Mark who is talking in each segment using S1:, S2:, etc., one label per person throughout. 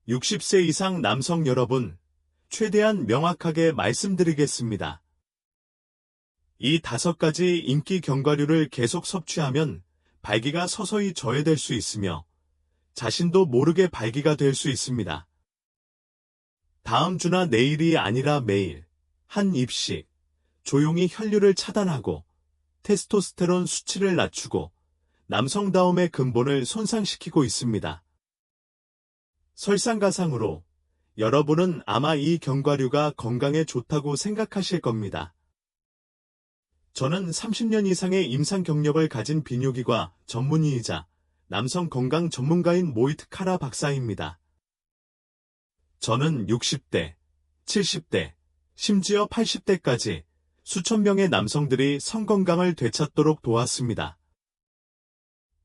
S1: 60세 이상 남성 여러분, 최대한 명확하게 말씀드리겠습니다. 이 5가지 인기 견과류를 계속 섭취하면 발기가 서서히 저해될 수 있으며 자신도 모르게 발기가 될 수 있습니다. 다음 주나 내일이 아니라 매일 한 입씩 조용히 혈류를 차단하고 테스토스테론 수치를 낮추고 남성다움의 근본을 손상시키고 있습니다. 설상가상으로 여러분은 아마 이 견과류가 건강에 좋다고 생각하실 겁니다. 저는 30년 이상의 임상 경력을 가진 비뇨기과 전문의이자 남성 건강 전문가인 모이트 카라 박사입니다. 저는 60대, 70대, 심지어 80대까지 수천 명의 남성들이 성건강을 되찾도록 도왔습니다.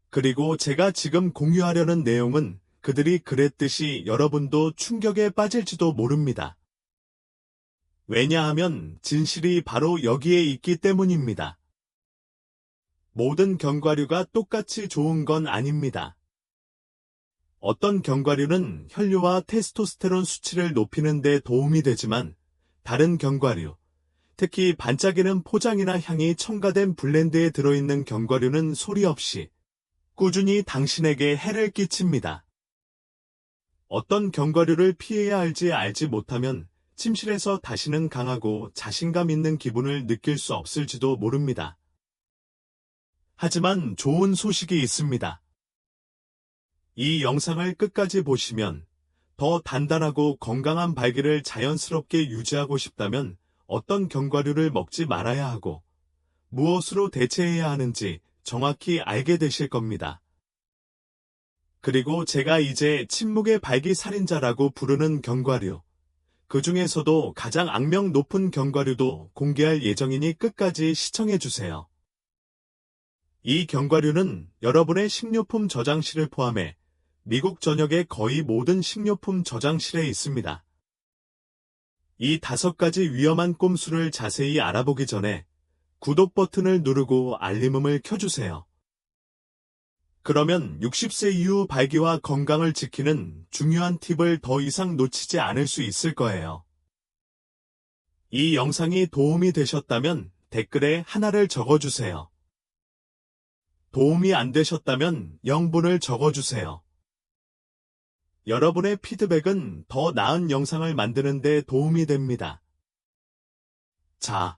S1: 그리고 제가 지금 공유하려는 내용은 그들이 그랬듯이 여러분도 충격에 빠질지도 모릅니다. 왜냐하면 진실이 바로 여기에 있기 때문입니다. 모든 견과류가 똑같이 좋은 건 아닙니다. 어떤 견과류는 혈류와 테스토스테론 수치를 높이는 데 도움이 되지만 다른 견과류, 특히 반짝이는 포장이나 향이 첨가된 블렌드에 들어있는 견과류는 소리 없이 꾸준히 당신에게 해를 끼칩니다. 어떤 견과류를 피해야 할지 알지 못하면 침실에서 다시는 강하고 자신감 있는 기분을 느낄 수 없을지도 모릅니다. 하지만 좋은 소식이 있습니다. 이 영상을 끝까지 보시면 더 단단하고 건강한 발기를 자연스럽게 유지하고 싶다면 어떤 견과류를 먹지 말아야 하고 무엇으로 대체해야 하는지 정확히 알게 되실 겁니다. 그리고 제가 이제 침묵의 발기 살인자라고 부르는 견과류, 그 중에서도 가장 악명 높은 견과류도 공개할 예정이니 끝까지 시청해주세요. 이 견과류는 여러분의 식료품 저장실을 포함해 미국 전역의 거의 모든 식료품 저장실에 있습니다. 이 5가지 위험한 꼼수를 자세히 알아보기 전에 구독 버튼을 누르고 알림음을 켜주세요. 그러면 60세 이후 발기와 건강을 지키는 중요한 팁을 더 이상 놓치지 않을 수 있을 거예요. 이 영상이 도움이 되셨다면 댓글에 하나를 적어주세요. 도움이 안 되셨다면 0분을 적어주세요. 여러분의 피드백은 더 나은 영상을 만드는 데 도움이 됩니다. 자,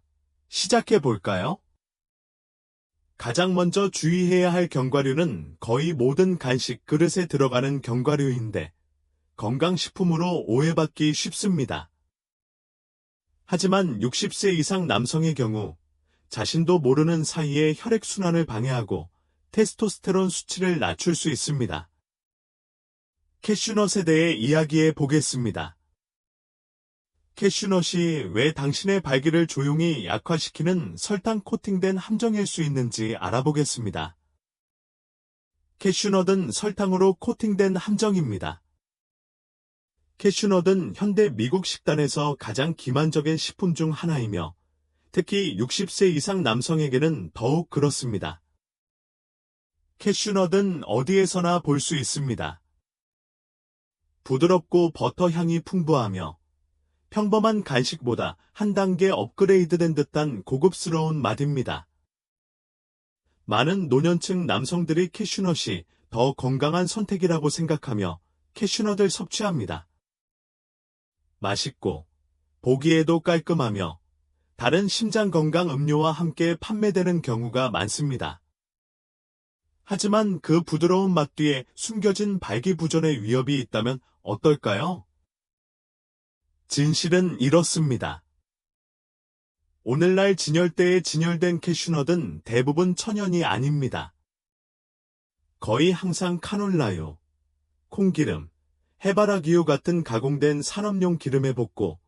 S1: 시작해 볼까요? 가장 먼저 주의해야 할 견과류는 거의 모든 간식 그릇에 들어가는 견과류인데 건강식품으로 오해받기 쉽습니다. 하지만 60세 이상 남성의 경우 자신도 모르는 사이에 혈액순환을 방해하고 테스토스테론 수치를 낮출 수 있습니다. 캐슈넛에 대해 이야기해 보겠습니다. 캐슈넛이 왜 당신의 발기를 조용히 약화시키는 설탕 코팅된 함정일 수 있는지 알아보겠습니다. 캐슈넛은 설탕으로 코팅된 함정입니다. 캐슈넛은 현대 미국 식단에서 가장 기만적인 식품 중 하나이며 특히 60세 이상 남성에게는 더욱 그렇습니다. 캐슈넛은 어디에서나 볼 수 있습니다. 부드럽고 버터 향이 풍부하며 평범한 간식보다 한 단계 업그레이드된 듯한 고급스러운 맛입니다. 많은 노년층 남성들이 캐슈넛이 더 건강한 선택이라고 생각하며 캐슈넛을 섭취합니다. 맛있고 보기에도 깔끔하며 다른 심장 건강 음료와 함께 판매되는 경우가 많습니다. 하지만 그 부드러운 맛 뒤에 숨겨진 발기부전의 위협이 있다면 어떨까요? 진실은 이렇습니다. 오늘날 진열대에 진열된 캐슈넛은 대부분 천연이 아닙니다. 거의 항상 카놀라유, 콩기름, 해바라기유 같은 가공된 산업용 기름에 볶고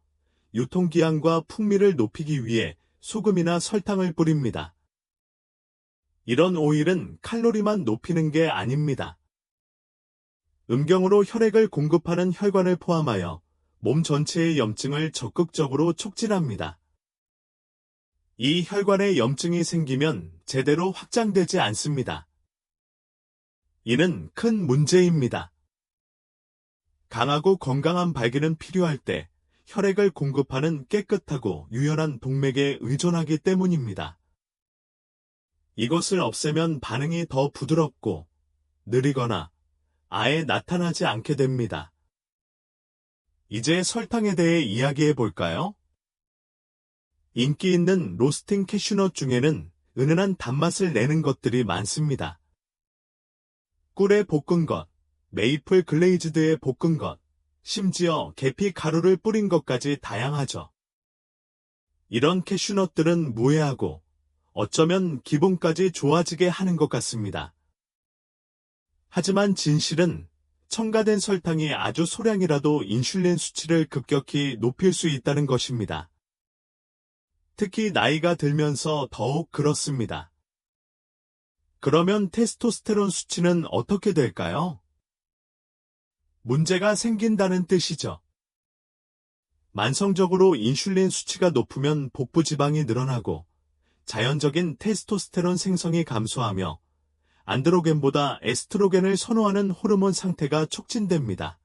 S1: 유통기한과 풍미를 높이기 위해 소금이나 설탕을 뿌립니다. 이런 오일은 칼로리만 높이는 게 아닙니다. 음경으로 혈액을 공급하는 혈관을 포함하여 몸 전체의 염증을 적극적으로 촉진합니다. 이 혈관에 염증이 생기면 제대로 확장되지 않습니다. 이는 큰 문제입니다. 강하고 건강한 발기는 필요할 때 혈액을 공급하는 깨끗하고 유연한 동맥에 의존하기 때문입니다. 이것을 없애면 반응이 더 부드럽고 느리거나 아예 나타나지 않게 됩니다. 이제 설탕에 대해 이야기해 볼까요? 인기 있는 로스팅 캐슈넛 중에는 은은한 단맛을 내는 것들이 많습니다. 꿀에 볶은 것, 메이플 글레이즈드에 볶은 것, 심지어 계피 가루를 뿌린 것까지 다양하죠. 이런 캐슈넛들은 무해하고 어쩌면 기분까지 좋아지게 하는 것 같습니다. 하지만 진실은 첨가된 설탕이 아주 소량이라도 인슐린 수치를 급격히 높일 수 있다는 것입니다. 특히 나이가 들면서 더욱 그렇습니다. 그러면 테스토스테론 수치는 어떻게 될까요? 문제가 생긴다는 뜻이죠. 만성적으로 인슐린 수치가 높으면 복부 지방이 늘어나고 자연적인 테스토스테론 생성이 감소하며 안드로겐보다 에스트로겐을 선호하는 호르몬 상태가 촉진됩니다.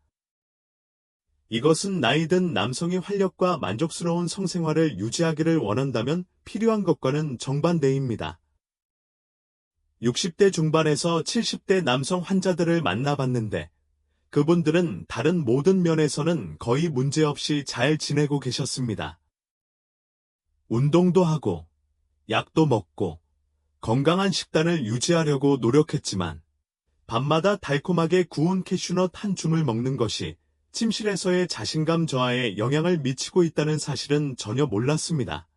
S1: 이것은 나이 든 남성이 활력과 만족스러운 성생활을 유지하기를 원한다면 필요한 것과는 정반대입니다. 60대 중반에서 70대 남성 환자들을 만나봤는데 그분들은 다른 모든 면에서는 거의 문제없이 잘 지내고 계셨습니다. 운동도 하고 약도 먹고 건강한 식단을 유지하려고 노력했지만 밤마다 달콤하게 구운 캐슈넛 한 줌을 먹는 것이 침실에서의 자신감 저하에 영향을 미치고 있다는 사실은 전혀 몰랐습니다.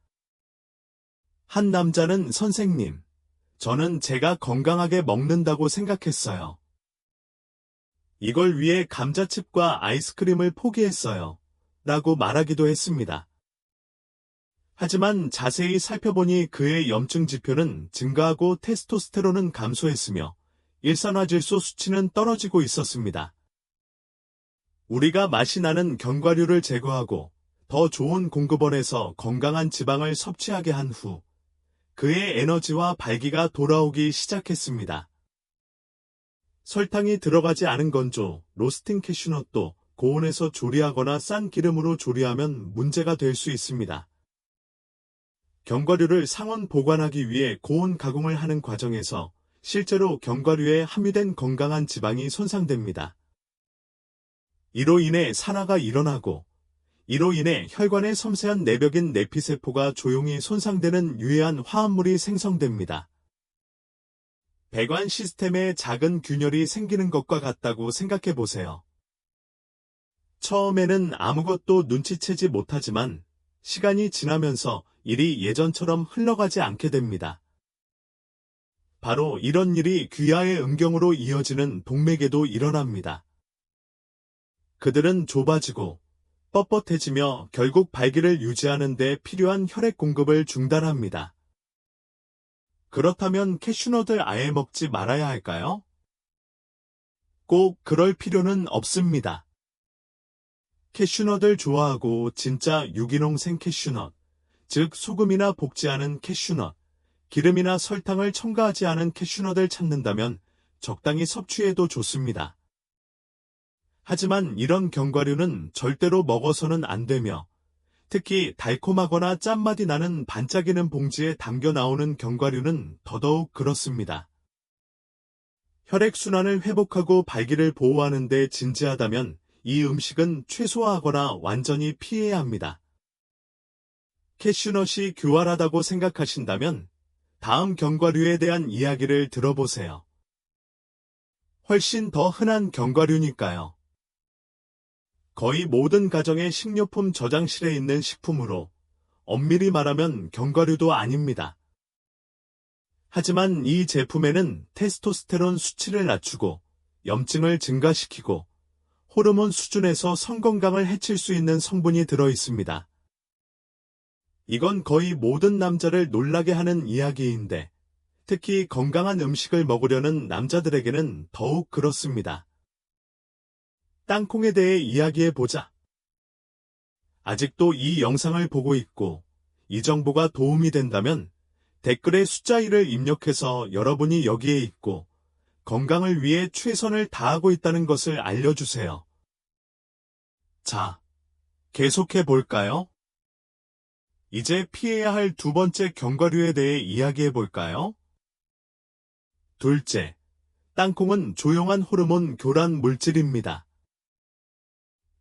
S1: 한 남자는 선생님, 저는 제가 건강하게 먹는다고 생각했어요. 이걸 위해 감자칩과 아이스크림을 포기했어요. 라고 말하기도 했습니다. 하지만 자세히 살펴보니 그의 염증 지표는 증가하고 테스토스테론은 감소했으며 일산화질소 수치는 떨어지고 있었습니다. 우리가 맛이 나는 견과류를 제거하고 더 좋은 공급원에서 건강한 지방을 섭취하게 한 후 그의 에너지와 발기가 돌아오기 시작했습니다. 설탕이 들어가지 않은 건조, 로스팅 캐슈넛도 고온에서 조리하거나 싼 기름으로 조리하면 문제가 될 수 있습니다. 견과류를 상온 보관하기 위해 고온 가공을 하는 과정에서 실제로 견과류에 함유된 건강한 지방이 손상됩니다. 이로 인해 산화가 일어나고 이로 인해 혈관의 섬세한 내벽인 내피세포가 조용히 손상되는 유해한 화합물이 생성됩니다. 배관 시스템에 작은 균열이 생기는 것과 같다고 생각해 보세요. 처음에는 아무것도 눈치채지 못하지만 시간이 지나면서 일이 예전처럼 흘러가지 않게 됩니다. 바로 이런 일이 귀하의 음경으로 이어지는 동맥에도 일어납니다. 그들은 좁아지고 뻣뻣해지며 결국 발기를 유지하는 데 필요한 혈액 공급을 중단합니다. 그렇다면 캐슈넛을 아예 먹지 말아야 할까요? 꼭 그럴 필요는 없습니다. 캐슈넛을 좋아하고 진짜 유기농 생캐슈넛, 즉 소금이나 볶지 않은 캐슈넛, 기름이나 설탕을 첨가하지 않은 캐슈넛을 찾는다면 적당히 섭취해도 좋습니다. 하지만 이런 견과류는 절대로 먹어서는 안 되며 특히 달콤하거나 짠맛이 나는 반짝이는 봉지에 담겨 나오는 견과류는 더더욱 그렇습니다. 혈액순환을 회복하고 발기를 보호하는 데 진지하다면 이 음식은 최소화하거나 완전히 피해야 합니다. 캐슈넛이 교활하다고 생각하신다면 다음 견과류에 대한 이야기를 들어보세요. 훨씬 더 흔한 견과류니까요. 거의 모든 가정의 식료품 저장실에 있는 식품으로 엄밀히 말하면 견과류도 아닙니다. 하지만 이 제품에는 테스토스테론 수치를 낮추고 염증을 증가시키고 호르몬 수준에서 성건강을 해칠 수 있는 성분이 들어 있습니다. 이건 거의 모든 남자를 놀라게 하는 이야기인데 특히 건강한 음식을 먹으려는 남자들에게는 더욱 그렇습니다. 땅콩에 대해 이야기해보자. 아직도 이 영상을 보고 있고 이 정보가 도움이 된다면 댓글에 숫자 1을 입력해서 여러분이 여기에 있고 건강을 위해 최선을 다하고 있다는 것을 알려주세요. 자, 계속해 볼까요? 이제 피해야 할 두 번째 견과류에 대해 이야기해 볼까요? 둘째, 땅콩은 조용한 호르몬 교란 물질입니다.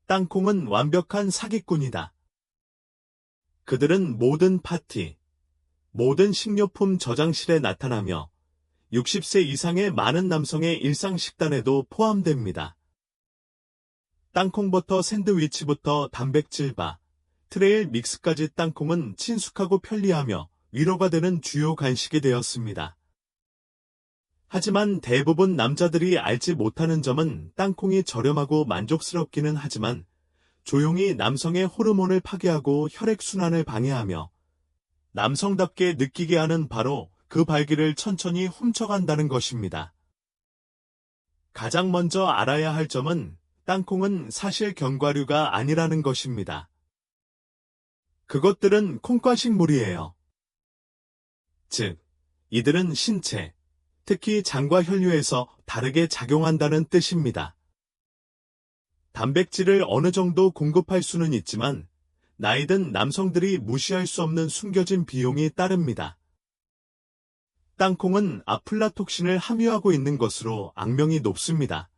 S1: 땅콩은 완벽한 사기꾼이다. 그들은 모든 파티, 모든 식료품 저장실에 나타나며 60세 이상의 많은 남성의 일상 식단에도 포함됩니다. 땅콩버터 샌드위치부터 단백질바, 트레일 믹스까지 땅콩은 친숙하고 편리하며 위로가 되는 주요 간식이 되었습니다. 하지만 대부분 남자들이 알지 못하는 점은 땅콩이 저렴하고 만족스럽기는 하지만 조용히 남성의 호르몬을 파괴하고 혈액순환을 방해하며 남성답게 느끼게 하는 바로 그 발기를 천천히 훔쳐간다는 것입니다. 가장 먼저 알아야 할 점은 땅콩은 사실 견과류가 아니라는 것입니다. 그것들은 콩과식물이에요. 즉, 이들은 신체, 특히 장과 혈류에서 다르게 작용한다는 뜻입니다. 단백질을 어느 정도 공급할 수는 있지만 나이든 남성들이 무시할 수 없는 숨겨진 비용이 따릅니다. 땅콩은 아플라톡신을 함유하고 있는 것으로 악명이 높습니다.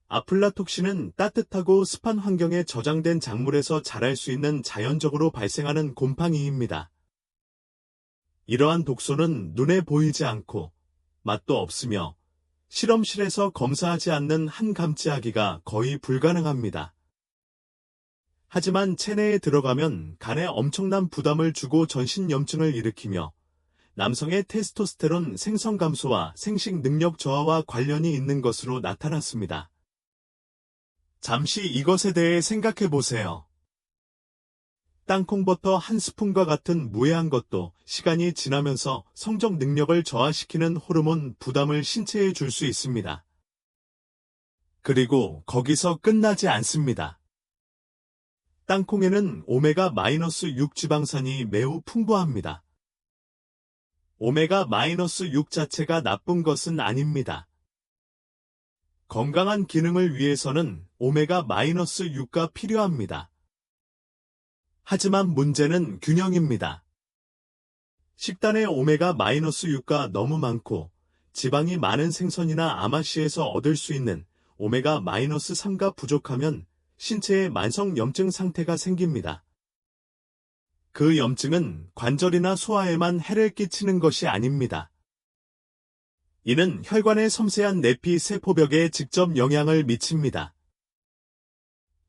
S1: 아플라톡신은 따뜻하고 습한 환경에 저장된 작물에서 자랄 수 있는 자연적으로 발생하는 곰팡이입니다. 이러한 독소는 눈에 보이지 않고 맛도 없으며 실험실에서 검사하지 않는 한 감지하기가 거의 불가능합니다. 하지만 체내에 들어가면 간에 엄청난 부담을 주고 전신염증을 일으키며 남성의 테스토스테론 생성 감소와 생식 능력 저하와 관련이 있는 것으로 나타났습니다. 잠시 이것에 대해 생각해 보세요. 땅콩버터 한 스푼과 같은 무해한 것도 시간이 지나면서 성적 능력을 저하시키는 호르몬 부담을 신체에 줄 수 있습니다. 그리고 거기서 끝나지 않습니다. 땅콩에는 오메가-6 지방산이 매우 풍부합니다. 오메가-6 자체가 나쁜 것은 아닙니다. 건강한 기능을 위해서는 오메가-6가 필요합니다. 하지만 문제는 균형입니다. 식단에 오메가-6가 너무 많고 지방이 많은 생선이나 아마씨에서 얻을 수 있는 오메가-3가 부족하면 신체에 만성염증 상태가 생깁니다. 그 염증은 관절이나 소화에만 해를 끼치는 것이 아닙니다. 이는 혈관의 섬세한 내피 세포벽에 직접 영향을 미칩니다.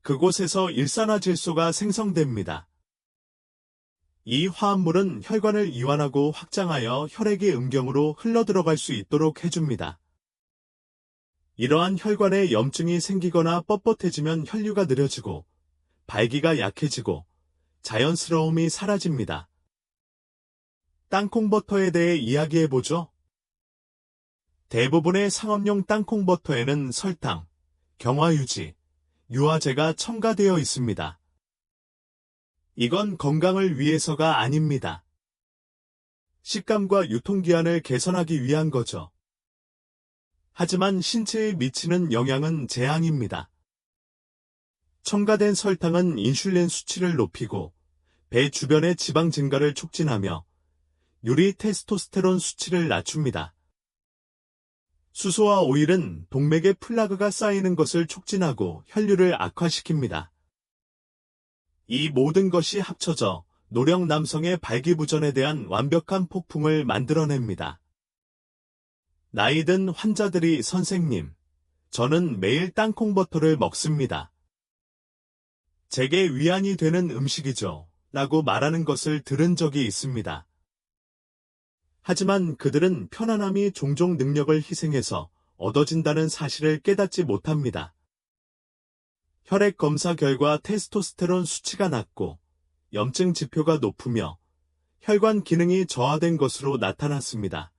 S1: 그곳에서 일산화질소가 생성됩니다. 이 화합물은 혈관을 이완하고 확장하여 혈액이 음경으로 흘러들어갈 수 있도록 해줍니다. 이러한 혈관에 염증이 생기거나 뻣뻣해지면 혈류가 느려지고 발기가 약해지고 자연스러움이 사라집니다. 땅콩버터에 대해 이야기해보죠. 대부분의 상업용 땅콩버터에는 설탕, 경화유지, 유화제가 첨가되어 있습니다. 이건 건강을 위해서가 아닙니다. 식감과 유통기한을 개선하기 위한 거죠. 하지만 신체에 미치는 영향은 재앙입니다. 첨가된 설탕은 인슐린 수치를 높이고 배 주변의 지방 증가를 촉진하며 유리 테스토스테론 수치를 낮춥니다. 수소와 오일은 동맥에 플라그가 쌓이는 것을 촉진하고 혈류를 악화시킵니다. 이 모든 것이 합쳐져 노령 남성의 발기부전에 대한 완벽한 폭풍을 만들어냅니다. 나이든 환자들이 선생님, 저는 매일 땅콩버터를 먹습니다. 제게 위안이 되는 음식이죠. 라고 말하는 것을 들은 적이 있습니다. 하지만 그들은 편안함이 종종 능력을 희생해서 얻어진다는 사실을 깨닫지 못합니다. 혈액 검사 결과 테스토스테론 수치가 낮고 염증 지표가 높으며 혈관 기능이 저하된 것으로 나타났습니다.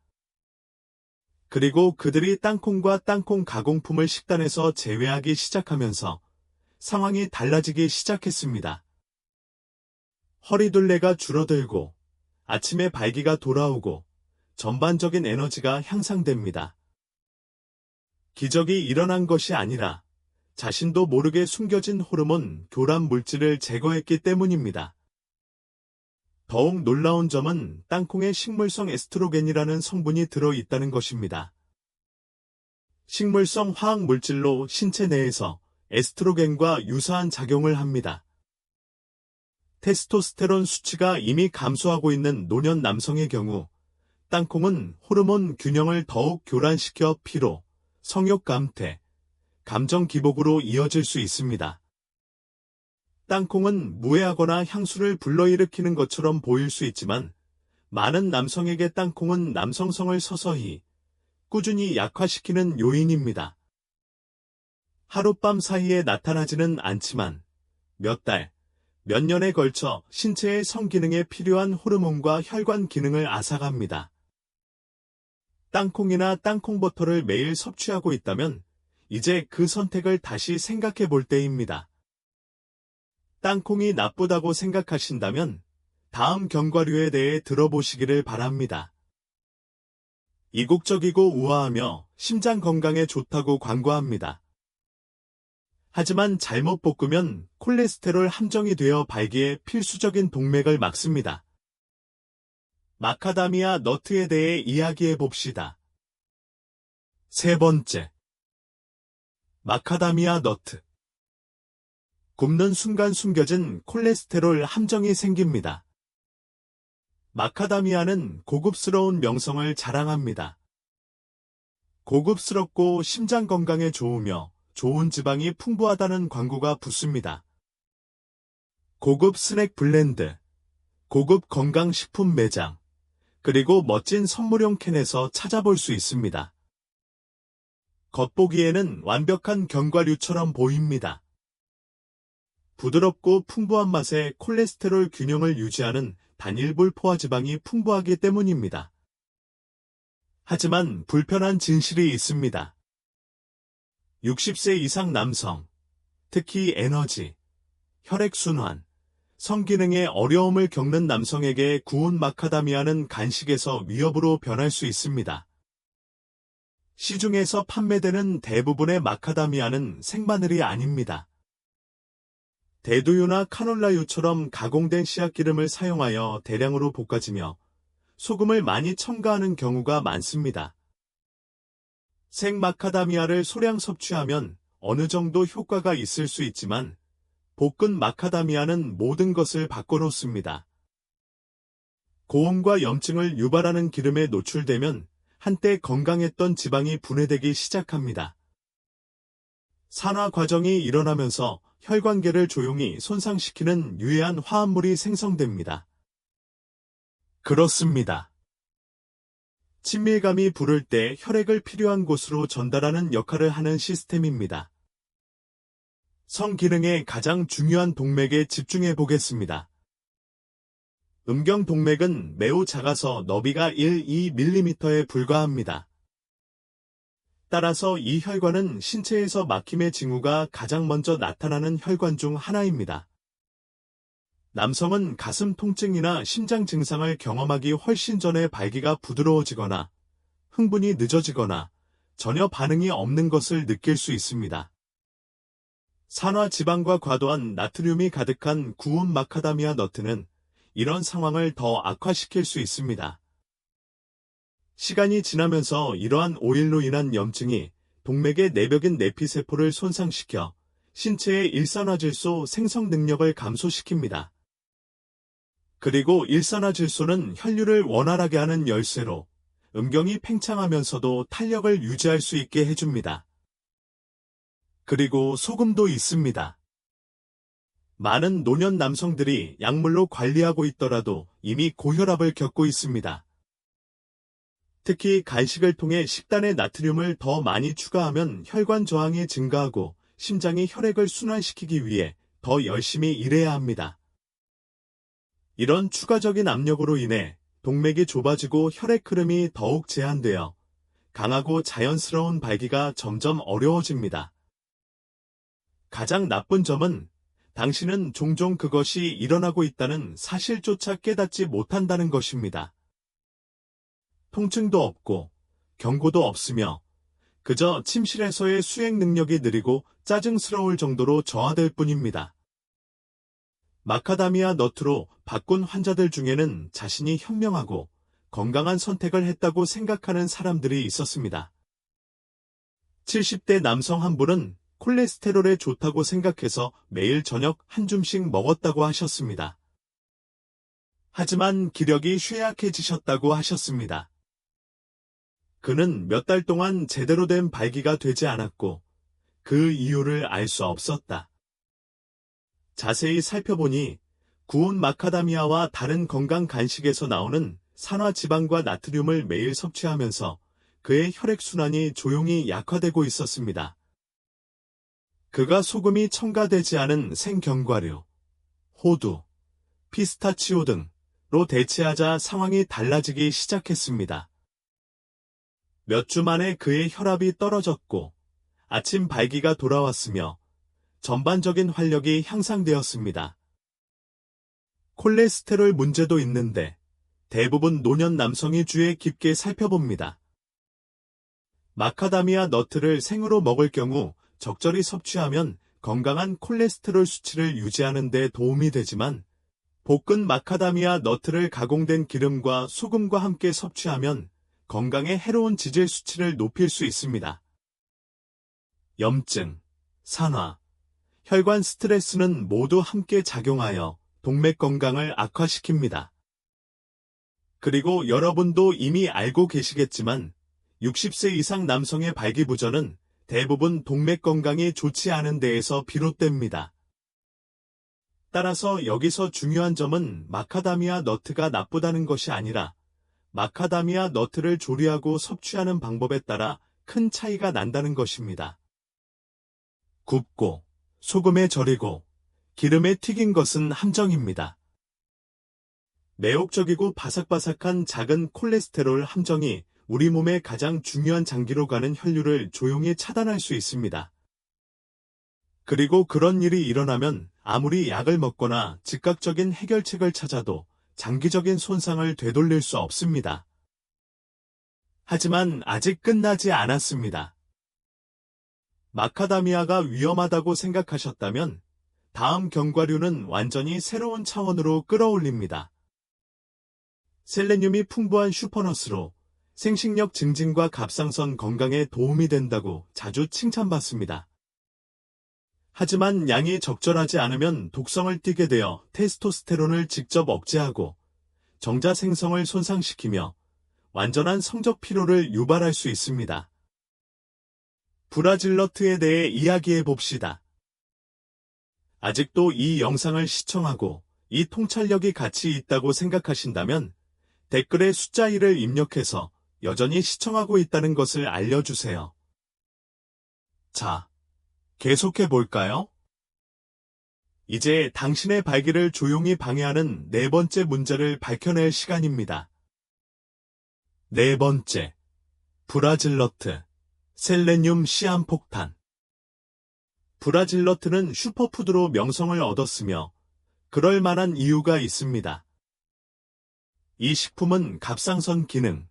S1: 그리고 그들이 땅콩과 땅콩 가공품을 식단에서 제외하기 시작하면서 상황이 달라지기 시작했습니다. 허리둘레가 줄어들고 아침에 발기가 돌아오고 전반적인 에너지가 향상됩니다. 기적이 일어난 것이 아니라 자신도 모르게 숨겨진 호르몬 교란 물질을 제거했기 때문입니다. 더욱 놀라운 점은 땅콩에 식물성 에스트로겐이라는 성분이 들어있다는 것입니다. 식물성 화학 물질로 신체 내에서 에스트로겐과 유사한 작용을 합니다. 테스토스테론 수치가 이미 감소하고 있는 노년 남성의 경우 땅콩은 호르몬 균형을 더욱 교란시켜 피로, 성욕 감퇴, 감정 기복으로 이어질 수 있습니다. 땅콩은 무해하거나 향수를 불러일으키는 것처럼 보일 수 있지만 많은 남성에게 땅콩은 남성성을 서서히, 꾸준히 약화시키는 요인입니다. 하룻밤 사이에 나타나지는 않지만 몇 달, 몇 년에 걸쳐 신체의 성기능에 필요한 호르몬과 혈관 기능을 앗아갑니다. 땅콩이나 땅콩버터를 매일 섭취하고 있다면 이제 그 선택을 다시 생각해 볼 때입니다. 땅콩이 나쁘다고 생각하신다면 다음 견과류에 대해 들어보시기를 바랍니다. 이국적이고 우아하며 심장 건강에 좋다고 광고합니다. 하지만 잘못 볶으면 콜레스테롤 함정이 되어 발기에 필수적인 동맥을 막습니다. 마카다미아 너트에 대해 이야기해 봅시다. 세 번째, 마카다미아 너트. 굽는 순간 숨겨진 콜레스테롤 함정이 생깁니다. 마카다미아는 고급스러운 명성을 자랑합니다. 고급스럽고 심장 건강에 좋으며 좋은 지방이 풍부하다는 광고가 붙습니다. 고급 스낵 블렌드, 고급 건강식품 매장, 그리고 멋진 선물용 캔에서 찾아볼 수 있습니다. 겉보기에는 완벽한 견과류처럼 보입니다. 부드럽고 풍부한 맛에 콜레스테롤 균형을 유지하는 단일불 포화지방이 풍부하기 때문입니다. 하지만 불편한 진실이 있습니다. 60세 이상 남성, 특히 에너지, 혈액순환, 성기능에 어려움을 겪는 남성에게 구운 마카다미아는 간식에서 위협으로 변할 수 있습니다. 시중에서 판매되는 대부분의 마카다미아는 생마늘이 아닙니다. 대두유나 카놀라유처럼 가공된 씨앗기름을 사용하여 대량으로 볶아지며 소금을 많이 첨가하는 경우가 많습니다. 생마카다미아를 소량 섭취하면 어느 정도 효과가 있을 수 있지만 볶은 마카다미아는 모든 것을 바꿔놓습니다. 고온과 염증을 유발하는 기름에 노출되면 한때 건강했던 지방이 분해되기 시작합니다. 산화 과정이 일어나면서 혈관계를 조용히 손상시키는 유해한 화합물이 생성됩니다. 그렇습니다. 친밀감이 부를 때 혈액을 필요한 곳으로 전달하는 역할을 하는 시스템입니다. 성기능의 가장 중요한 동맥에 집중해 보겠습니다. 음경동맥은 매우 작아서 너비가 1-2mm에 불과합니다. 따라서 이 혈관은 신체에서 막힘의 징후가 가장 먼저 나타나는 혈관 중 하나입니다. 남성은 가슴 통증이나 심장 증상을 경험하기 훨씬 전에 발기가 부드러워지거나 흥분이 늦어지거나 전혀 반응이 없는 것을 느낄 수 있습니다. 산화 지방과 과도한 나트륨이 가득한 구운 마카다미아 너트는 이런 상황을 더 악화시킬 수 있습니다. 시간이 지나면서 이러한 오일로 인한 염증이 동맥의 내벽인 내피세포를 손상시켜 신체의 일산화질소 생성 능력을 감소시킵니다. 그리고 일산화질소는 혈류를 원활하게 하는 열쇠로 음경이 팽창하면서도 탄력을 유지할 수 있게 해줍니다. 그리고 소금도 있습니다. 많은 노년 남성들이 약물로 관리하고 있더라도 이미 고혈압을 겪고 있습니다. 특히 간식을 통해 식단에 나트륨을 더 많이 추가하면 혈관 저항이 증가하고 심장이 혈액을 순환시키기 위해 더 열심히 일해야 합니다. 이런 추가적인 압력으로 인해 동맥이 좁아지고 혈액 흐름이 더욱 제한되어 강하고 자연스러운 발기가 점점 어려워집니다. 가장 나쁜 점은 당신은 종종 그것이 일어나고 있다는 사실조차 깨닫지 못한다는 것입니다. 통증도 없고 경고도 없으며 그저 침실에서의 수행 능력이 느리고 짜증스러울 정도로 저하될 뿐입니다. 마카다미아 너트로 바꾼 환자들 중에는 자신이 현명하고 건강한 선택을 했다고 생각하는 사람들이 있었습니다. 70대 남성 한 분은 콜레스테롤에 좋다고 생각해서 매일 저녁 한 줌씩 먹었다고 하셨습니다. 하지만 기력이 쇠약해지셨다고 하셨습니다. 그는 몇 달 동안 제대로 된 발기가 되지 않았고 그 이유를 알 수 없었다. 자세히 살펴보니 구운 마카다미아와 다른 건강 간식에서 나오는 산화지방과 나트륨을 매일 섭취하면서 그의 혈액순환이 조용히 약화되고 있었습니다. 그가 소금이 첨가되지 않은 생견과류, 호두, 피스타치오 등로 대체하자 상황이 달라지기 시작했습니다. 몇 주 만에 그의 혈압이 떨어졌고 아침 발기가 돌아왔으며 전반적인 활력이 향상되었습니다. 콜레스테롤 문제도 있는데 대부분 노년 남성이 주에 깊게 살펴봅니다. 마카다미아 너트를 생으로 먹을 경우 적절히 섭취하면 건강한 콜레스테롤 수치를 유지하는 데 도움이 되지만 볶은 마카다미아 너트를 가공된 기름과 소금과 함께 섭취하면 건강에 해로운 지질 수치를 높일 수 있습니다. 염증, 산화, 혈관 스트레스는 모두 함께 작용하여 동맥 건강을 악화시킵니다. 그리고 여러분도 이미 알고 계시겠지만 60세 이상 남성의 발기부전은 대부분 동맥 건강이 좋지 않은 데에서 비롯됩니다. 따라서 여기서 중요한 점은 마카다미아 너트가 나쁘다는 것이 아니라 마카다미아 너트를 조리하고 섭취하는 방법에 따라 큰 차이가 난다는 것입니다. 굽고, 소금에 절이고, 기름에 튀긴 것은 함정입니다. 매혹적이고 바삭바삭한 작은 콜레스테롤 함정이 우리 몸의 가장 중요한 장기로 가는 혈류를 조용히 차단할 수 있습니다. 그리고 그런 일이 일어나면 아무리 약을 먹거나 즉각적인 해결책을 찾아도 장기적인 손상을 되돌릴 수 없습니다. 하지만 아직 끝나지 않았습니다. 마카다미아가 위험하다고 생각하셨다면 다음 견과류는 완전히 새로운 차원으로 끌어올립니다. 셀레늄이 풍부한 슈퍼넛으로 생식력 증진과 갑상선 건강에 도움이 된다고 자주 칭찬받습니다. 하지만 양이 적절하지 않으면 독성을 띠게 되어 테스토스테론을 직접 억제하고 정자 생성을 손상시키며 완전한 성적 피로를 유발할 수 있습니다. 브라질너트에 대해 이야기해 봅시다. 아직도 이 영상을 시청하고 이 통찰력이 가치 있다고 생각하신다면 댓글에 숫자 1을 입력해서 여전히 시청하고 있다는 것을 알려주세요. 자, 계속해 볼까요? 이제 당신의 발기를 조용히 방해하는 네 번째 문제를 밝혀낼 시간입니다. 네 번째, 브라질너트, 셀레늄 시한폭탄. 브라질너트는 슈퍼푸드로 명성을 얻었으며 그럴 만한 이유가 있습니다. 이 식품은 갑상선 기능,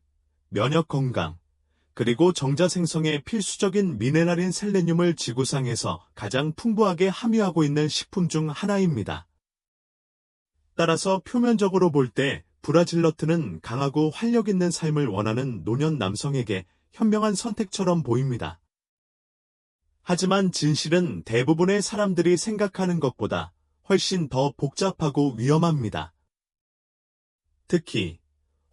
S1: 면역 건강, 그리고 정자 생성에 필수적인 미네랄인 셀레늄을 지구상에서 가장 풍부하게 함유하고 있는 식품 중 하나입니다. 따라서 표면적으로 볼 때 브라질너트는 강하고 활력 있는 삶을 원하는 노년 남성에게 현명한 선택처럼 보입니다. 하지만 진실은 대부분의 사람들이 생각하는 것보다 훨씬 더 복잡하고 위험합니다. 특히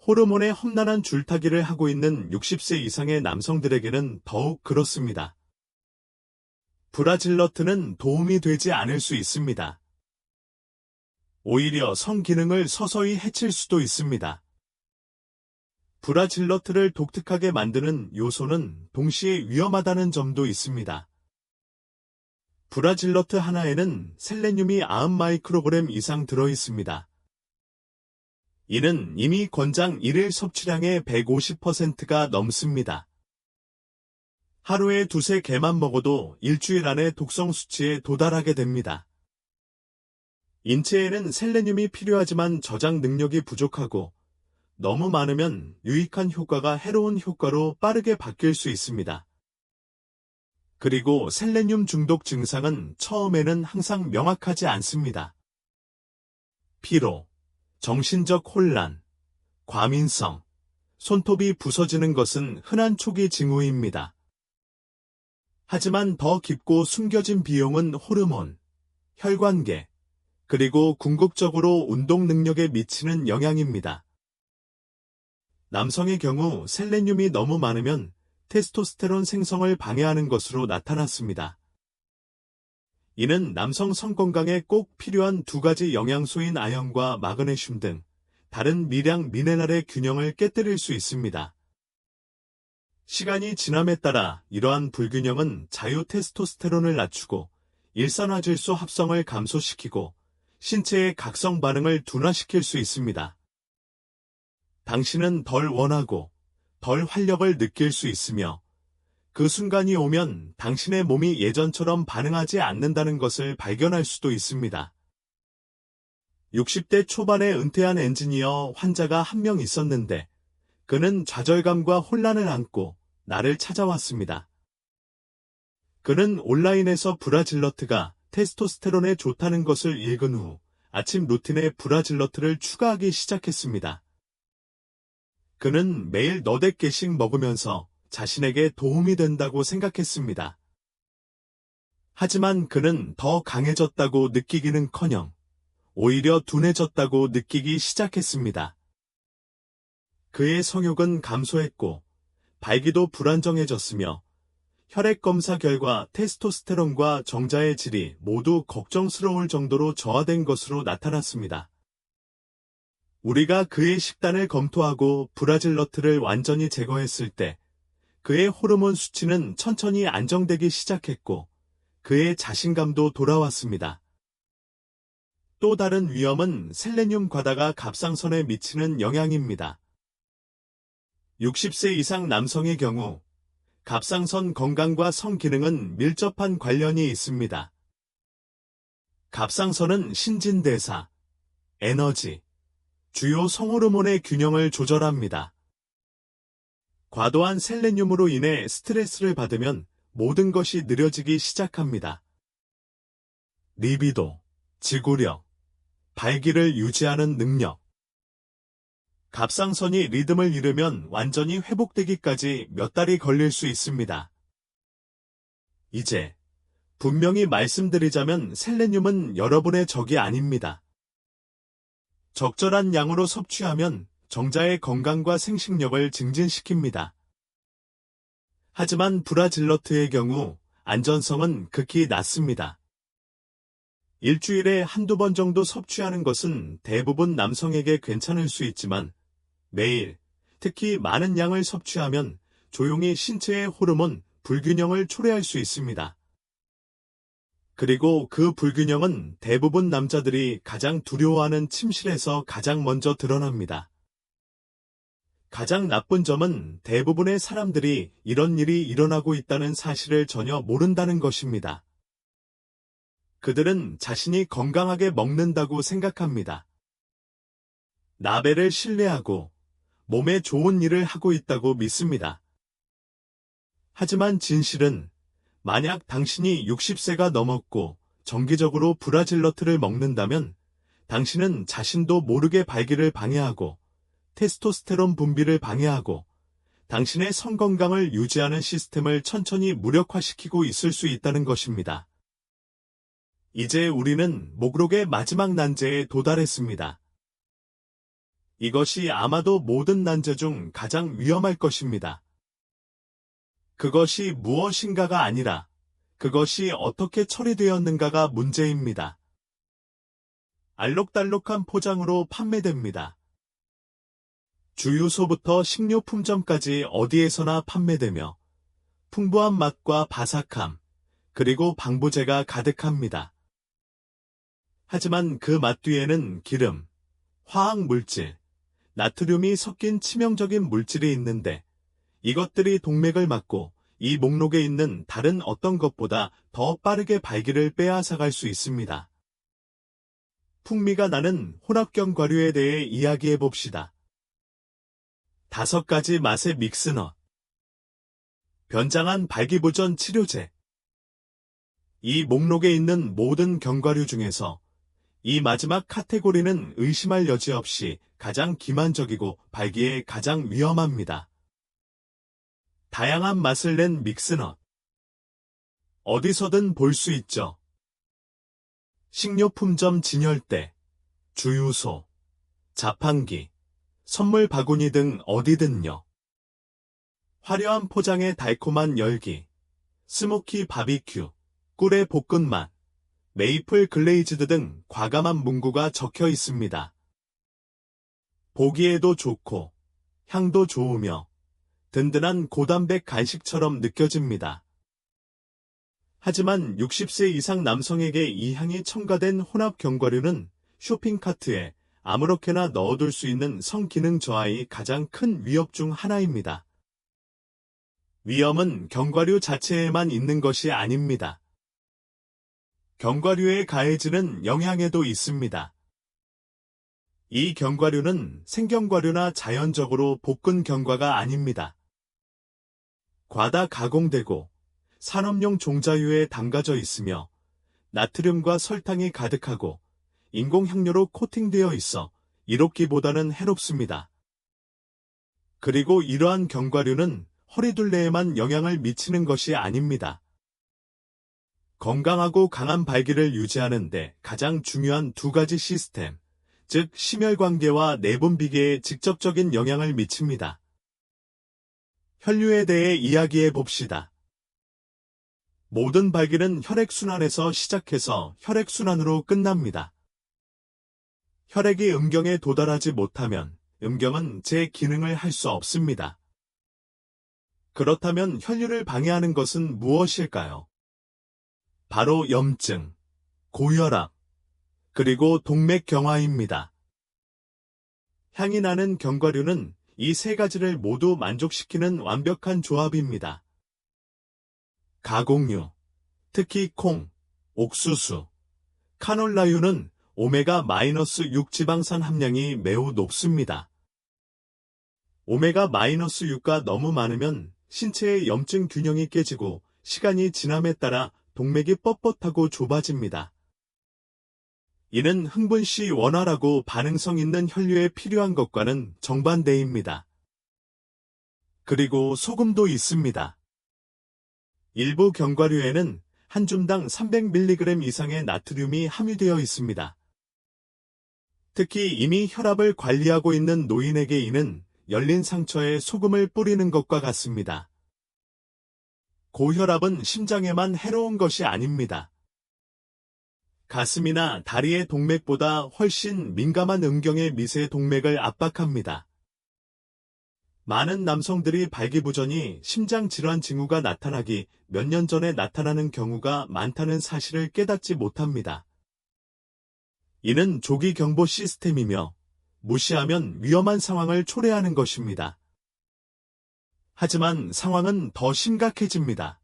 S1: 호르몬의 험난한 줄타기를 하고 있는 60세 이상의 남성들에게는 더욱 그렇습니다. 브라질너트는 도움이 되지 않을 수 있습니다. 오히려 성기능을 서서히 해칠 수도 있습니다. 브라질너트를 독특하게 만드는 요소는 동시에 위험하다는 점도 있습니다. 브라질너트 하나에는 셀레늄이 90마이크로그램 이상 들어있습니다. 이는 이미 권장 1일 섭취량의 150%가 넘습니다. 하루에 두세 개만 먹어도 일주일 안에 독성 수치에 도달하게 됩니다. 인체에는 셀레늄이 필요하지만 저장 능력이 부족하고 너무 많으면 유익한 효과가 해로운 효과로 빠르게 바뀔 수 있습니다. 그리고 셀레늄 중독 증상은 처음에는 항상 명확하지 않습니다. 피로, 정신적 혼란, 과민성, 손톱이 부서지는 것은 흔한 초기 징후입니다. 하지만 더 깊고 숨겨진 비용은 호르몬, 혈관계, 그리고 궁극적으로 운동 능력에 미치는 영향입니다. 남성의 경우 셀레늄이 너무 많으면 테스토스테론 생성을 방해하는 것으로 나타났습니다. 이는 남성 성건강에 꼭 필요한 두 가지 영양소인 아연과 마그네슘 등 다른 미량 미네랄의 균형을 깨뜨릴 수 있습니다. 시간이 지남에 따라 이러한 불균형은 자유 테스토스테론을 낮추고 일산화질소 합성을 감소시키고 신체의 각성 반응을 둔화시킬 수 있습니다. 당신은 덜 원하고 덜 활력을 느낄 수 있으며 그 순간이 오면 당신의 몸이 예전처럼 반응하지 않는다는 것을 발견할 수도 있습니다. 60대 초반에 은퇴한 엔지니어 환자가 한 명 있었는데 그는 좌절감과 혼란을 안고 나를 찾아왔습니다. 그는 온라인에서 브라질러트가 테스토스테론에 좋다는 것을 읽은 후 아침 루틴에 브라질러트를 추가하기 시작했습니다. 그는 매일 너댓 개씩 먹으면서 자신에게 도움이 된다고 생각했습니다. 하지만 그는 더 강해졌다고 느끼기는커녕 오히려 둔해졌다고 느끼기 시작했습니다. 그의 성욕은 감소했고 발기도 불안정해졌으며 혈액검사 결과 테스토스테론과 정자의 질이 모두 걱정스러울 정도로 저하된 것으로 나타났습니다. 우리가 그의 식단을 검토하고 브라질러트를 완전히 제거했을 때 그의 호르몬 수치는 천천히 안정되기 시작했고 그의 자신감도 돌아왔습니다. 또 다른 위험은 셀레늄 과다가 갑상선에 미치는 영향입니다. 60세 이상 남성의 경우 갑상선 건강과 성기능은 밀접한 관련이 있습니다. 갑상선은 신진대사, 에너지, 주요 성호르몬의 균형을 조절합니다. 과도한 셀레늄으로 인해 스트레스를 받으면 모든 것이 느려지기 시작합니다. 리비도, 지구력, 발기를 유지하는 능력. 갑상선이 리듬을 잃으면 완전히 회복되기까지 몇 달이 걸릴 수 있습니다. 이제 분명히 말씀드리자면 셀레늄은 여러분의 적이 아닙니다. 적절한 양으로 섭취하면 정자의 건강과 생식력을 증진시킵니다. 하지만 브라질러트의 경우 안전성은 극히 낮습니다. 일주일에 한두 번 정도 섭취하는 것은 대부분 남성에게 괜찮을 수 있지만 매일, 특히 많은 양을 섭취하면 조용히 신체의 호르몬 불균형을 초래할 수 있습니다. 그리고 그 불균형은 대부분 남자들이 가장 두려워하는 침실에서 가장 먼저 드러납니다. 가장 나쁜 점은 대부분의 사람들이 이런 일이 일어나고 있다는 사실을 전혀 모른다는 것입니다. 그들은 자신이 건강하게 먹는다고 생각합니다. 나벨을 신뢰하고 몸에 좋은 일을 하고 있다고 믿습니다. 하지만 진실은 만약 당신이 60세가 넘었고 정기적으로 브라질러트를 먹는다면 당신은 자신도 모르게 발기를 방해하고 테스토스테론 분비를 방해하고 당신의 성건강을 유지하는 시스템을 천천히 무력화시키고 있을 수 있다는 것입니다. 이제 우리는 목록의 마지막 난제에 도달했습니다. 이것이 아마도 모든 난제 중 가장 위험할 것입니다. 그것이 무엇인가가 아니라 그것이 어떻게 처리되었는가가 문제입니다. 알록달록한 포장으로 판매됩니다. 주유소부터 식료품점까지 어디에서나 판매되며 풍부한 맛과 바삭함, 그리고 방부제가 가득합니다. 하지만 그 맛 뒤에는 기름, 화학물질, 나트륨이 섞인 치명적인 물질이 있는데 이것들이 동맥을 막고 이 목록에 있는 다른 어떤 것보다 더 빠르게 발기를 빼앗아갈 수 있습니다. 풍미가 나는 혼합경 과류에 대해 이야기해 봅시다. 5가지 맛의 믹스넛. 변장한 발기보전 치료제. 이 목록에 있는 모든 견과류 중에서 이 마지막 카테고리는 의심할 여지 없이 가장 기만적이고 발기에 가장 위험합니다. 다양한 맛을 낸 믹스넛. 어디서든 볼 수 있죠. 식료품점 진열대, 주유소, 자판기, 선물 바구니 등 어디든요. 화려한 포장의 달콤한 열기, 스모키 바비큐, 꿀의 볶은 맛, 메이플 글레이즈드 등 과감한 문구가 적혀 있습니다. 보기에도 좋고 향도 좋으며 든든한 고단백 간식처럼 느껴집니다. 하지만 60세 이상 남성에게 이 향이 첨가된 혼합 견과류는 쇼핑카트에 아무렇게나 넣어둘 수 있는 성기능 저하의 가장 큰 위협 중 하나입니다. 위험은 견과류 자체에만 있는 것이 아닙니다. 견과류에 가해지는 영양에도 있습니다. 이 견과류는 생견과류나 자연적으로 볶은 견과가 아닙니다. 과다 가공되고 산업용 종자유에 담가져 있으며 나트륨과 설탕이 가득하고 인공향료로 코팅되어 있어 이롭기보다는 해롭습니다. 그리고 이러한 견과류는 허리둘레에만 영향을 미치는 것이 아닙니다. 건강하고 강한 발기를 유지하는 데 가장 중요한 두 가지 시스템, 즉 심혈관계와 내분비계에 직접적인 영향을 미칩니다. 혈류에 대해 이야기해 봅시다. 모든 발기는 혈액순환에서 시작해서 혈액순환으로 끝납니다. 혈액이 음경에 도달하지 못하면 음경은 제 기능을 할 수 없습니다. 그렇다면 혈류를 방해하는 것은 무엇일까요? 바로 염증, 고혈압, 그리고 동맥경화입니다. 향이 나는 견과류는 이 세 가지를 모두 만족시키는 완벽한 조합입니다. 가공유, 특히 콩, 옥수수, 카놀라유는 오메가-6 지방산 함량이 매우 높습니다. 오메가-6가 너무 많으면 신체의 염증 균형이 깨지고 시간이 지남에 따라 동맥이 뻣뻣하고 좁아집니다. 이는 흥분 시 원활하고 반응성 있는 혈류에 필요한 것과는 정반대입니다. 그리고 소금도 있습니다. 일부 견과류에는 한 줌당 300mg 이상의 나트륨이 함유되어 있습니다. 특히 이미 혈압을 관리하고 있는 노인에게 이는 열린 상처에 소금을 뿌리는 것과 같습니다. 고혈압은 심장에만 해로운 것이 아닙니다. 가슴이나 다리의 동맥보다 훨씬 민감한 음경의 미세 동맥을 압박합니다. 많은 남성들이 발기부전이 심장질환 징후가 나타나기 몇 년 전에 나타나는 경우가 많다는 사실을 깨닫지 못합니다. 이는 조기 경보 시스템이며 무시하면 위험한 상황을 초래하는 것입니다. 하지만 상황은 더 심각해집니다.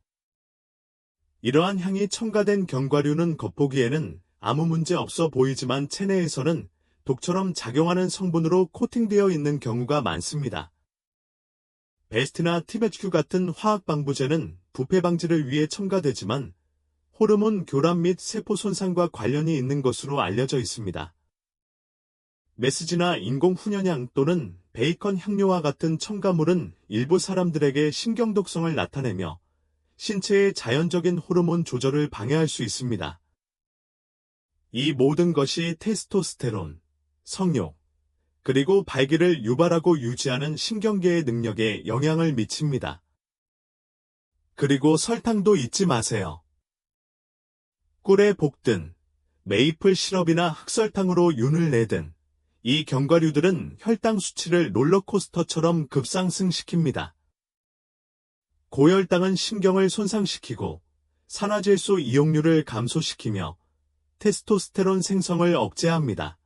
S1: 이러한 향이 첨가된 견과류는 겉보기에는 아무 문제 없어 보이지만 체내에서는 독처럼 작용하는 성분으로 코팅되어 있는 경우가 많습니다. 베스트나 THQ 같은 화학 방부제는 부패 방지를 위해 첨가되지만 호르몬 교란 및 세포 손상과 관련이 있는 것으로 알려져 있습니다. 메스지나 인공 훈연향 또는 베이컨 향료와 같은 첨가물은 일부 사람들에게 신경독성을 나타내며 신체의 자연적인 호르몬 조절을 방해할 수 있습니다. 이 모든 것이 테스토스테론, 성욕, 그리고 발기를 유발하고 유지하는 신경계의 능력에 영향을 미칩니다. 그리고 설탕도 잊지 마세요. 꿀에 볶든, 메이플 시럽이나 흑설탕으로 윤을 내든, 이 견과류들은 혈당 수치를 롤러코스터처럼 급상승시킵니다. 고혈당은 신경을 손상시키고 산화질소 이용률을 감소시키며 테스토스테론 생성을 억제합니다.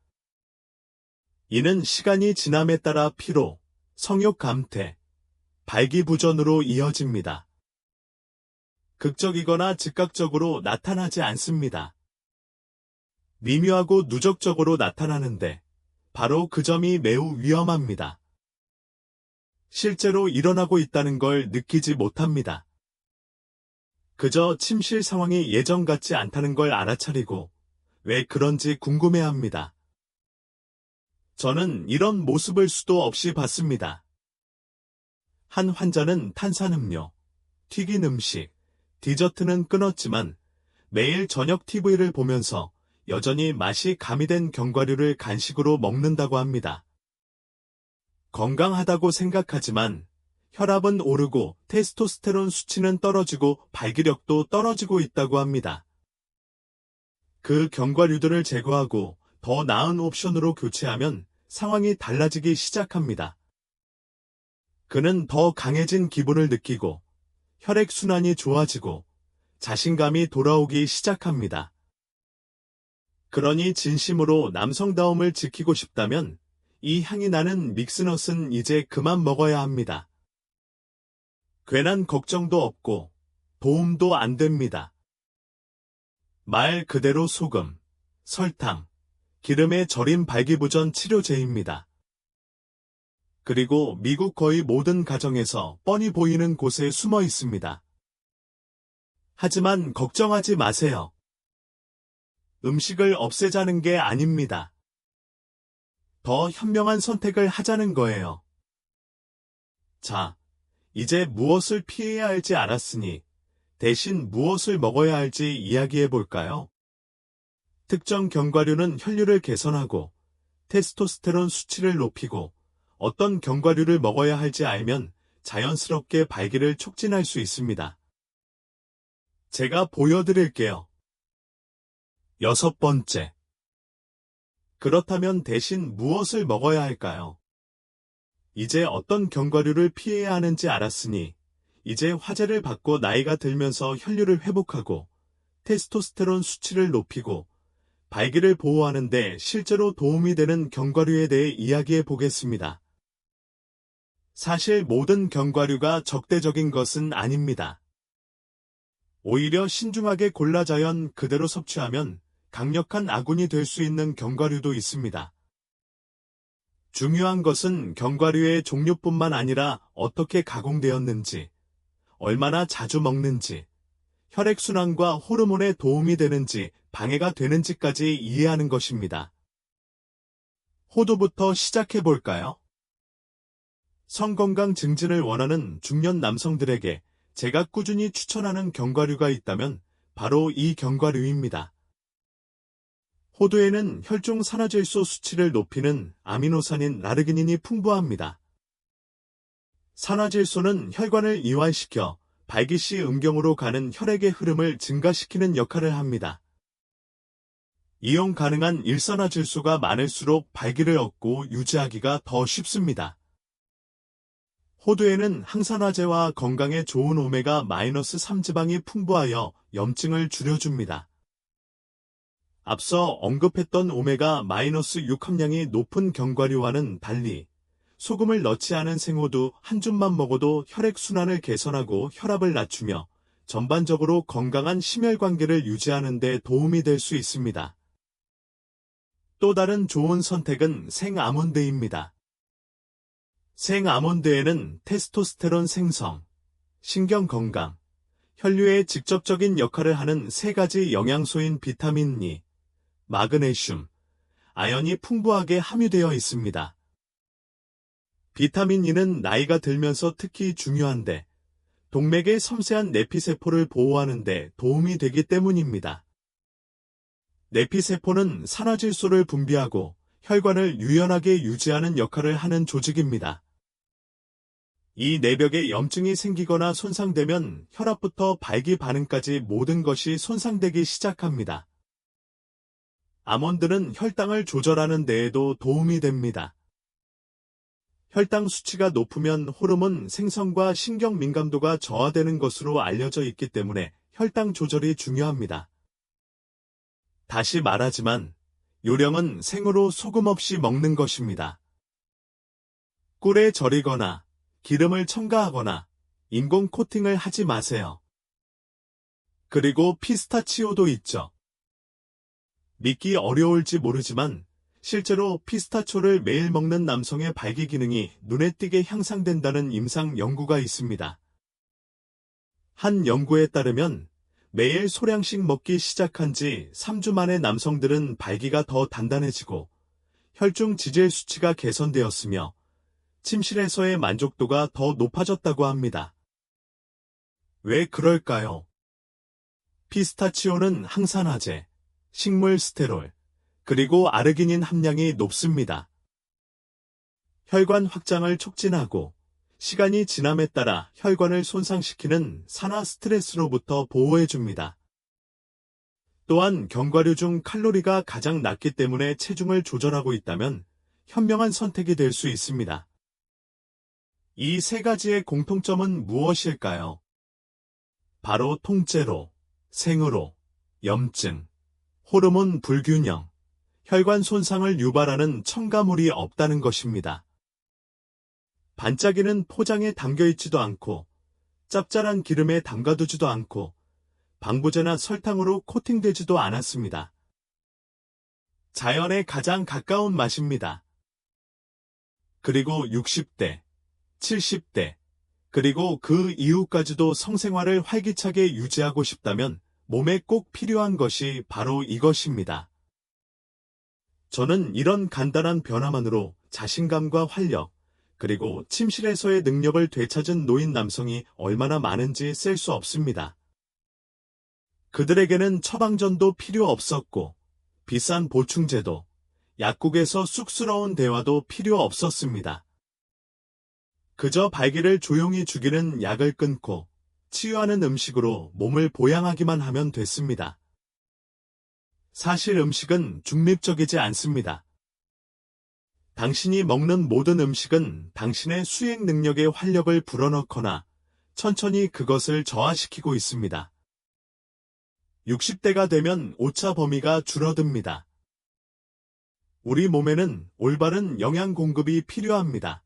S1: 이는 시간이 지남에 따라 피로, 성욕 감퇴, 발기부전으로 이어집니다. 극적이거나 즉각적으로 나타나지 않습니다. 미묘하고 누적적으로 나타나는데 바로 그 점이 매우 위험합니다. 실제로 일어나고 있다는 걸 느끼지 못합니다. 그저 침실 상황이 예전 같지 않다는 걸 알아차리고 왜 그런지 궁금해합니다. 저는 이런 모습을 수도 없이 봤습니다. 한 환자는 탄산음료, 튀긴 음식, 디저트는 끊었지만 매일 저녁 TV를 보면서 여전히 맛이 가미된 견과류를 간식으로 먹는다고 합니다. 건강하다고 생각하지만 혈압은 오르고 테스토스테론 수치는 떨어지고 발기력도 떨어지고 있다고 합니다. 그 견과류들을 제거하고 더 나은 옵션으로 교체하면 상황이 달라지기 시작합니다. 그는 더 강해진 기분을 느끼고 혈액순환이 좋아지고 자신감이 돌아오기 시작합니다. 그러니 진심으로 남성다움을 지키고 싶다면 이 향이 나는 믹스넛은 이제 그만 먹어야 합니다. 괜한 걱정도 없고 도움도 안 됩니다. 말 그대로 소금, 설탕, 기름에 절인 발기부전 치료제입니다. 그리고 미국 거의 모든 가정에서 뻔히 보이는 곳에 숨어 있습니다. 하지만 걱정하지 마세요. 음식을 없애자는 게 아닙니다. 더 현명한 선택을 하자는 거예요. 자, 이제 무엇을 피해야 할지 알았으니 대신 무엇을 먹어야 할지 이야기해 볼까요? 특정 견과류는 혈류를 개선하고 테스토스테론 수치를 높이고 어떤 견과류를 먹어야 할지 알면 자연스럽게 발기를 촉진할 수 있습니다. 제가 보여드릴게요. 6번째. 그렇다면 대신 무엇을 먹어야 할까요? 이제 어떤 견과류를 피해야 하는지 알았으니 이제 화제를 받고 나이가 들면서 혈류를 회복하고 테스토스테론 수치를 높이고 발기를 보호하는 데 실제로 도움이 되는 견과류에 대해 이야기해 보겠습니다. 사실 모든 견과류가 적대적인 것은 아닙니다. 오히려 신중하게 골라 자연 그대로 섭취하면 강력한 아군이 될 수 있는 견과류도 있습니다. 중요한 것은 견과류의 종류뿐만 아니라 어떻게 가공되었는지, 얼마나 자주 먹는지, 혈액순환과 호르몬에 도움이 되는지, 방해가 되는지까지 이해하는 것입니다. 호두부터 시작해 볼까요? 성건강 증진을 원하는 중년 남성들에게 제가 꾸준히 추천하는 견과류가 있다면 바로 이 견과류입니다. 호두에는 혈중 산화질소 수치를 높이는 아미노산인 라르기닌이 풍부합니다. 산화질소는 혈관을 이완시켜 발기 시 음경으로 가는 혈액의 흐름을 증가시키는 역할을 합니다. 이용 가능한 일산화질소가 많을수록 발기를 얻고 유지하기가 더 쉽습니다. 호두에는 항산화제와 건강에 좋은 오메가-3 지방이 풍부하여 염증을 줄여줍니다. 앞서 언급했던 오메가-6 함량이 높은 견과류와는 달리 소금을 넣지 않은 생호두 한 줌만 먹어도 혈액순환을 개선하고 혈압을 낮추며 전반적으로 건강한 심혈관계를 유지하는 데 도움이 될 수 있습니다. 또 다른 좋은 선택은 생아몬드입니다. 생아몬드에는 테스토스테론 생성, 신경 건강, 혈류에 직접적인 역할을 하는 세 가지 영양소인 비타민 E, 마그네슘, 아연이 풍부하게 함유되어 있습니다. 비타민 E는 나이가 들면서 특히 중요한데 동맥의 섬세한 내피세포를 보호하는 데 도움이 되기 때문입니다. 내피세포는 산화질소를 분비하고 혈관을 유연하게 유지하는 역할을 하는 조직입니다. 이 내벽에 염증이 생기거나 손상되면 혈압부터 발기 반응까지 모든 것이 손상되기 시작합니다. 아몬드는 혈당을 조절하는 데에도 도움이 됩니다. 혈당 수치가 높으면 호르몬 생성과 신경 민감도가 저하되는 것으로 알려져 있기 때문에 혈당 조절이 중요합니다. 다시 말하지만 요령은 생으로 소금 없이 먹는 것입니다. 꿀에 절이거나 기름을 첨가하거나 인공 코팅을 하지 마세요. 그리고 피스타치오도 있죠. 믿기 어려울지 모르지만 실제로 피스타치오를 매일 먹는 남성의 발기 기능이 눈에 띄게 향상된다는 임상 연구가 있습니다. 한 연구에 따르면 매일 소량씩 먹기 시작한 지 3주 만에 남성들은 발기가 더 단단해지고 혈중 지질 수치가 개선되었으며 침실에서의 만족도가 더 높아졌다고 합니다. 왜 그럴까요? 피스타치오는 항산화제, 식물 스테롤, 그리고 아르기닌 함량이 높습니다. 혈관 확장을 촉진하고 시간이 지남에 따라 혈관을 손상시키는 산화 스트레스로부터 보호해줍니다. 또한 견과류 중 칼로리가 가장 낮기 때문에 체중을 조절하고 있다면 현명한 선택이 될 수 있습니다. 이 세 가지의 공통점은 무엇일까요? 바로 통째로, 생으로, 염증, 호르몬 불균형, 혈관 손상을 유발하는 첨가물이 없다는 것입니다. 반짝이는 포장에 담겨있지도 않고 짭짤한 기름에 담가두지도 않고 방부제나 설탕으로 코팅되지도 않았습니다. 자연에 가장 가까운 맛입니다. 그리고 60대, 70대, 그리고 그 이후까지도 성생활을 활기차게 유지하고 싶다면 몸에 꼭 필요한 것이 바로 이것입니다. 저는 이런 간단한 변화만으로 자신감과 활력, 그리고 침실에서의 능력을 되찾은 노인 남성이 얼마나 많은지 셀 수 없습니다. 그들에게는 처방전도 필요 없었고, 비싼 보충제도, 약국에서 쑥스러운 대화도 필요 없었습니다. 그저 발기를 조용히 죽이는 약을 끊고 치유하는 음식으로 몸을 보양하기만 하면 됐습니다. 사실 음식은 중립적이지 않습니다. 당신이 먹는 모든 음식은 당신의 수행 능력에 활력을 불어넣거나 천천히 그것을 저하시키고 있습니다. 60대가 되면 오차 범위가 줄어듭니다. 우리 몸에는 올바른 영양 공급이 필요합니다.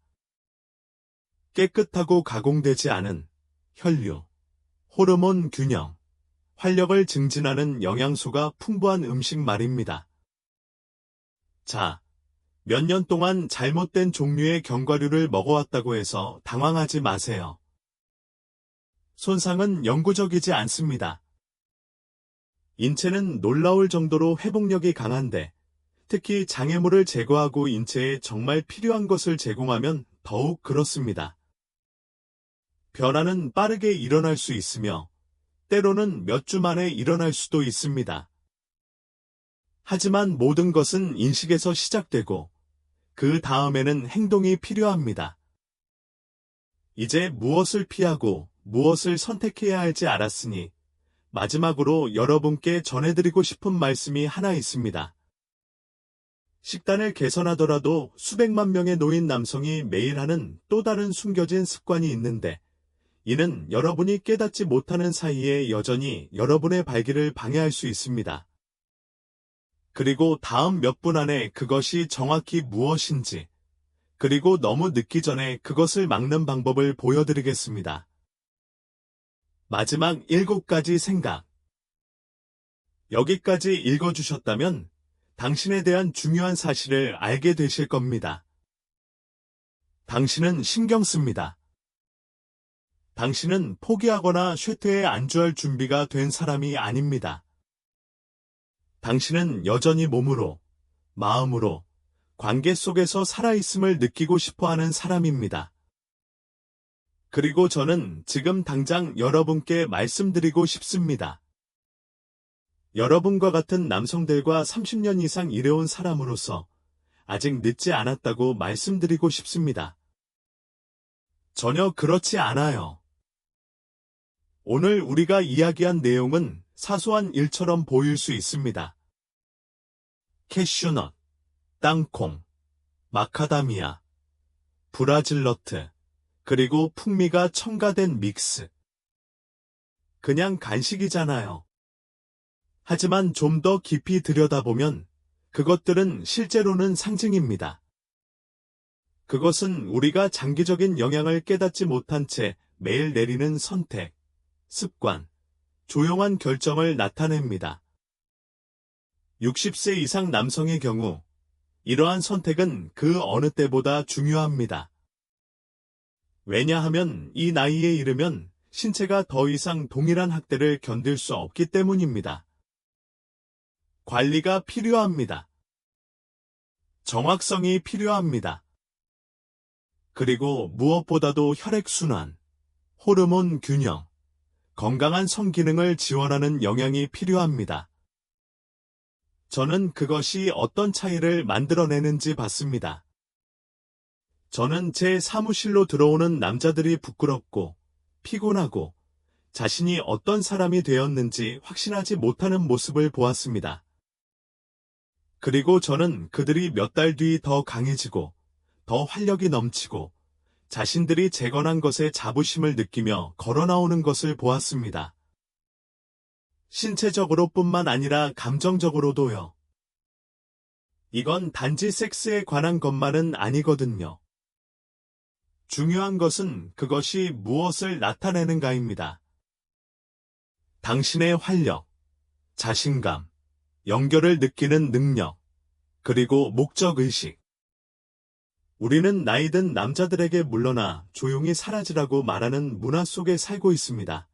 S1: 깨끗하고 가공되지 않은 혈류, 호르몬 균형, 활력을 증진하는 영양소가 풍부한 음식 말입니다. 자, 몇 년 동안 잘못된 종류의 견과류를 먹어왔다고 해서 당황하지 마세요. 손상은 영구적이지 않습니다. 인체는 놀라울 정도로 회복력이 강한데, 특히 장애물을 제거하고 인체에 정말 필요한 것을 제공하면 더욱 그렇습니다. 변화는 빠르게 일어날 수 있으며, 때로는 몇 주 만에 일어날 수도 있습니다. 하지만 모든 것은 인식에서 시작되고, 그 다음에는 행동이 필요합니다. 이제 무엇을 피하고 무엇을 선택해야 할지 알았으니, 마지막으로 여러분께 전해드리고 싶은 말씀이 하나 있습니다. 식단을 개선하더라도 수백만 명의 노인 남성이 매일 하는 또 다른 숨겨진 습관이 있는데, 이는 여러분이 깨닫지 못하는 사이에 여전히 여러분의 발기를 방해할 수 있습니다. 그리고 다음 몇 분 안에 그것이 정확히 무엇인지, 그리고 너무 늦기 전에 그것을 막는 방법을 보여드리겠습니다. 마지막 7가지 생각. 여기까지 읽어주셨다면 당신에 대한 중요한 사실을 알게 되실 겁니다. 당신은 신경 씁니다. 당신은 포기하거나 쇠퇴에 안주할 준비가 된 사람이 아닙니다. 당신은 여전히 몸으로, 마음으로, 관계 속에서 살아있음을 느끼고 싶어하는 사람입니다. 그리고 저는 지금 당장 여러분께 말씀드리고 싶습니다. 여러분과 같은 남성들과 30년 이상 일해온 사람으로서 아직 늦지 않았다고 말씀드리고 싶습니다. 전혀 그렇지 않아요. 오늘 우리가 이야기한 내용은 사소한 일처럼 보일 수 있습니다. 캐슈넛, 땅콩, 마카다미아, 브라질너트, 그리고 풍미가 첨가된 믹스. 그냥 간식이잖아요. 하지만 좀 더 깊이 들여다보면 그것들은 실제로는 상징입니다. 그것은 우리가 장기적인 영향을 깨닫지 못한 채 매일 내리는 선택, 습관, 조용한 결정을 나타냅니다. 60세 이상 남성의 경우 이러한 선택은 그 어느 때보다 중요합니다. 왜냐하면 이 나이에 이르면 신체가 더 이상 동일한 학대를 견딜 수 없기 때문입니다. 관리가 필요합니다. 정확성이 필요합니다. 그리고 무엇보다도 혈액순환, 호르몬 균형, 건강한 성기능을 지원하는 영양이 필요합니다. 저는 그것이 어떤 차이를 만들어내는지 봤습니다. 저는 제 사무실로 들어오는 남자들이 부끄럽고 피곤하고 자신이 어떤 사람이 되었는지 확신하지 못하는 모습을 보았습니다. 그리고 저는 그들이 몇 달 뒤 더 강해지고 더 활력이 넘치고 자신들이 재건한 것에 자부심을 느끼며 걸어 나오는 것을 보았습니다. 신체적으로뿐만 아니라 감정적으로도요. 이건 단지 섹스에 관한 것만은 아니거든요. 중요한 것은 그것이 무엇을 나타내는가입니다. 당신의 활력, 자신감, 연결을 느끼는 능력, 그리고 목적의식. 우리는 나이든 남자들에게 물러나 조용히 사라지라고 말하는 문화 속에 살고 있습니다.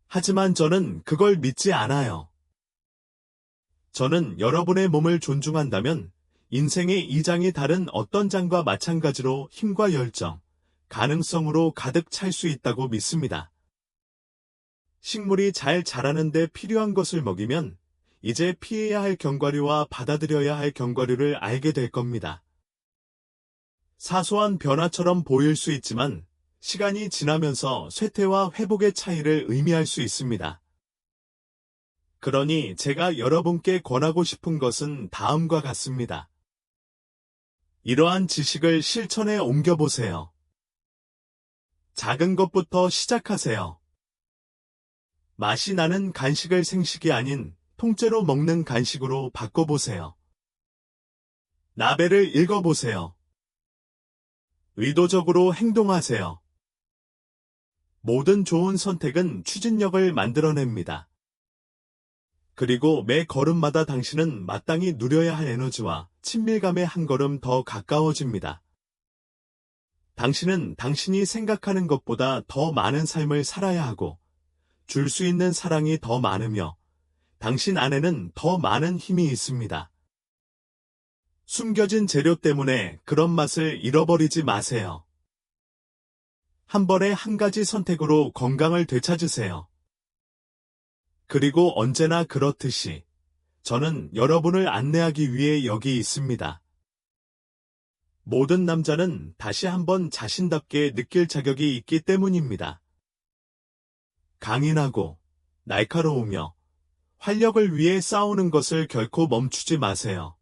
S1: 하지만 저는 그걸 믿지 않아요. 저는 여러분의 몸을 존중한다면 인생의 이 장이 다른 어떤 장과 마찬가지로 힘과 열정, 가능성으로 가득 찰 수 있다고 믿습니다. 식물이 잘 자라는 데 필요한 것을 먹이면 이제 피해야 할 견과류와 받아들여야 할 견과류를 알게 될 겁니다. 사소한 변화처럼 보일 수 있지만 시간이 지나면서 쇠퇴와 회복의 차이를 의미할 수 있습니다. 그러니 제가 여러분께 권하고 싶은 것은 다음과 같습니다. 이러한 지식을 실천에 옮겨보세요. 작은 것부터 시작하세요. 맛이 나는 간식을 생식이 아닌 통째로 먹는 간식으로 바꿔보세요. 나벨을 읽어보세요. 의도적으로 행동하세요. 모든 좋은 선택은 추진력을 만들어냅니다. 그리고 매 걸음마다 당신은 마땅히 누려야 할 에너지와 친밀감에 한 걸음 더 가까워집니다. 당신은 당신이 생각하는 것보다 더 많은 삶을 살아야 하고 줄 수 있는 사랑이 더 많으며 당신 안에는 더 많은 힘이 있습니다. 숨겨진 재료 때문에 그런 맛을 잃어버리지 마세요. 한 번에 한 가지 선택으로 건강을 되찾으세요. 그리고 언제나 그렇듯이 저는 여러분을 안내하기 위해 여기 있습니다. 모든 남자는 다시 한번 자신답게 느낄 자격이 있기 때문입니다. 강인하고 날카로우며 활력을 위해 싸우는 것을 결코 멈추지 마세요.